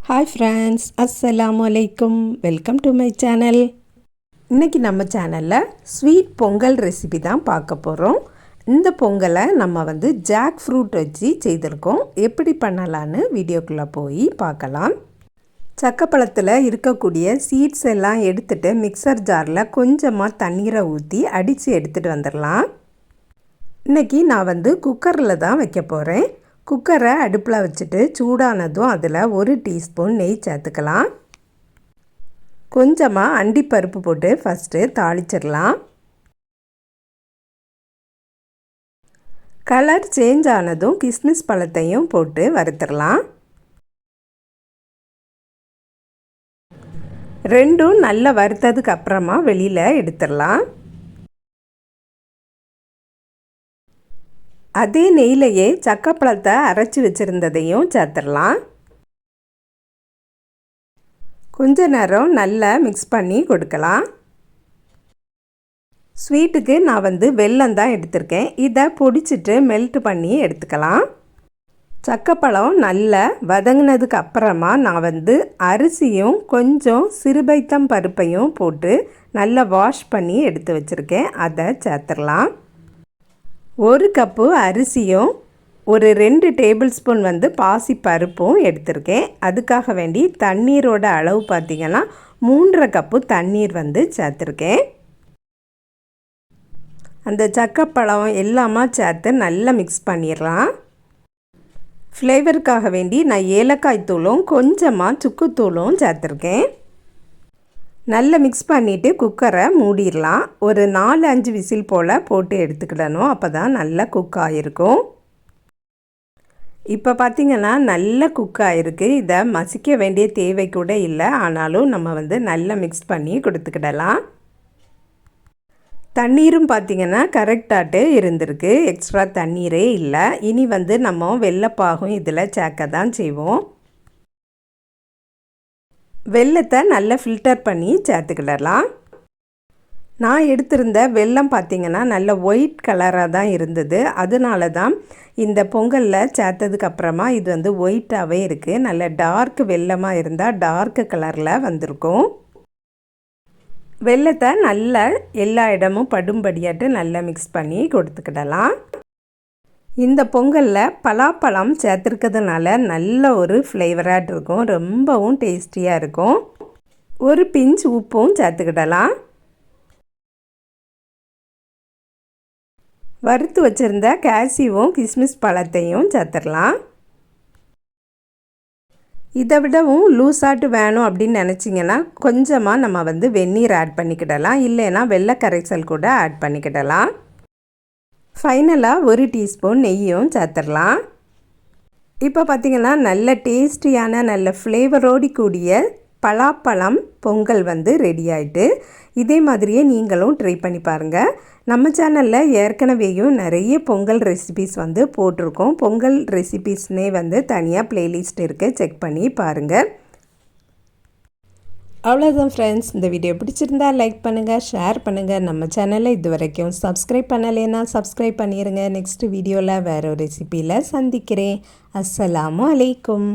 Hi friends, அஸ்ஸலாமு அலைக்கும். Welcome to my channel. இன்றைக்கி நம்ம சேனலில் ஸ்வீட் பொங்கல் ரெசிபி தான் பார்க்க போகிறோம். இந்த பொங்கலை நம்ம ஜாக் ஃப்ரூட் வச்சு செய்திருக்கோம். எப்படி பண்ணலான்னு வீடியோக்குள்ளே போய் பார்க்கலாம். சக்கப்பழத்தில் இருக்கக்கூடிய சீட்ஸ் எல்லாம் எடுத்துகிட்டு மிக்சர் ஜாரில் கொஞ்சமாக தண்ணீரை ஊற்றி அடித்து எடுத்துகிட்டு வந்துடலாம். இன்றைக்கி நான் குக்கரில் தான் வைக்க போகிறேன். குக்கரை அடுப்பில் வச்சுட்டு சூடானதும் அதில் 1 டீஸ்பூன் நெய் சேர்த்துக்கலாம். கொஞ்சமாக அண்டிப்பருப்பு போட்டு ஃபஸ்ட்டு தாளிச்சிடலாம். கலர் சேஞ்ச் ஆனதும் கிஸ்மிஸ் பழத்தையும் போட்டு வறுத்துடலாம். ரெண்டும் நல்லா வறுத்ததுக்கு அப்புறமா வெளியில் எடுத்துடலாம். அதே நெய்யிலையே சக்கப்பழத்தை அரைச்சி வச்சுருந்ததையும் சேர்த்துடலாம். கொஞ்ச நேரம் நல்லா மிக்ஸ் பண்ணி கொடுக்கலாம். ஸ்வீட்டுக்கு நான் வெல்லம் தான் எடுத்திருக்கேன். இதை பொடிச்சிட்டு மெல்ட் பண்ணி எடுத்துக்கலாம். சக்கப்பழம் நல்லா வதங்கினதுக்கு அப்புறமா நான் அரிசியும் கொஞ்சம் சிறுபைத்தம் பருப்பையும் போட்டு நல்லா வாஷ் பண்ணி எடுத்து வச்சுருக்கேன். அதை சேர்த்துடலாம். 1 கப்பு அரிசியும் 2 டேபிள் ஸ்பூன் பாசி பருப்பும் எடுத்திருக்கேன். அதுக்காக வேண்டி தண்ணீரோட அளவு பார்த்திங்கன்னா 3.5 கப்பு தண்ணீர் சேர்த்துருக்கேன். அந்த சக்கப்பழம் எல்லாமே சேர்த்து நல்லா மிக்ஸ் பண்ணிடலாம். ஃப்ளேவருக்காக வேண்டி நான் ஏலக்காய் தூளும் கொஞ்சமாக சுக்குத்தூளும் சேர்த்துருக்கேன். நல்லா மிக்ஸ் பண்ணிவிட்டு குக்கரை மூடிடலாம். ஒரு 4-5 விசில் போல் போட்டு எடுத்துக்கிடணும். அப்போ தான் நல்லா குக் ஆகிருக்கும். இப்போ பார்த்திங்கன்னா நல்லா குக் ஆகிருக்கு. இதை மசிக்க வேண்டிய தேவை கூட இல்லை. ஆனாலும் நம்ம நல்லா மிக்ஸ் பண்ணி கொடுத்துக்கிடலாம். தண்ணீரும் பார்த்திங்கன்னா கரெக்டாட்டு இருந்திருக்கு. எக்ஸ்ட்ரா தண்ணீரே இல்லை. இனி நம்ம வெள்ளைப்பாகும் இதில் சேர்க்க தான் செய்வோம். வெல்லத்தை நல்லா ஃபில்டர் பண்ணி சேர்த்துக்கிடலாம். நான் எடுத்திருந்த வெல்லம் பார்த்திங்கன்னா நல்ல ஒயிட் கலராக தான் இருந்தது. அதனால தான் இந்த பொங்கலில் சேர்த்ததுக்கப்புறமா இது ஒயிட்டாகவே இருக்குது. நல்ல டார்க் வெல்லமாக இருந்தால் டார்க் கலரில் வந்திருக்கும். வெல்லத்தை நல்லா எல்லா இடமும் படும்படியாட்டு நல்லா மிக்ஸ் பண்ணி கொடுத்துக்கிடலாம். இந்த பொங்கலில் பலாப்பழம் சேர்த்துருக்கிறதுனால நல்ல ஒரு ஃப்ளேவராக இருக்கும். ரொம்பவும் டேஸ்டியாக இருக்கும். ஒரு பிஞ்ச் உப்பும் சேர்த்துக்கிடலாம். வறுத்து வச்சுருந்த கேஷ்யூவும் கிஸ்மிஸ் பழத்தையும் சேர்த்துடலாம். இதை விடவும் லூஸாட்டு வேணும் அப்படின்னு நினச்சிங்கன்னா கொஞ்சமாக நம்ம வெந்நீர் ஆட் பண்ணிக்கிடலாம். இல்லைன்னா வெள்ளை கரைசல் கூட ஆட் பண்ணிக்கிடலாம். ஃபைனலாக 1 டீஸ்பூன் நெய்யும் சேர்த்துடலாம். இப்போ பார்த்திங்கன்னா நல்ல டேஸ்டியான நல்ல ஃப்ளேவரோடு கூடிய பலாப்பழம் பொங்கல் ரெடி ஆகிட்டு. இதே மாதிரியே நீங்களும் ட்ரை பண்ணி பாருங்கள். நம்ம சேனலில் ஏற்கனவேயும் நிறைய பொங்கல் ரெசிபீஸ் போட்டிருக்கோம். பொங்கல் ரெசிபீஸ்னே தனியாக ப்ளேலிஸ்ட் இருக்குது. செக் பண்ணி பாருங்கள். அவ்வளோதான் ஃப்ரெண்ட்ஸ். இந்த வீடியோ பிடிச்சிருந்தா லைக் பண்ணுங்கள், ஷேர் பண்ணுங்கள். நம்ம சேனலை இது வரைக்கும் சப்ஸ்கிரைப் பண்ணலைன்னா சப்ஸ்கிரைப் பண்ணிடுங்க. நெக்ஸ்ட் வீடியோவில் வேறு ஒரு ரெசிபியில் சந்திக்கிறேன். அஸ்ஸலாமு அலைக்கும்.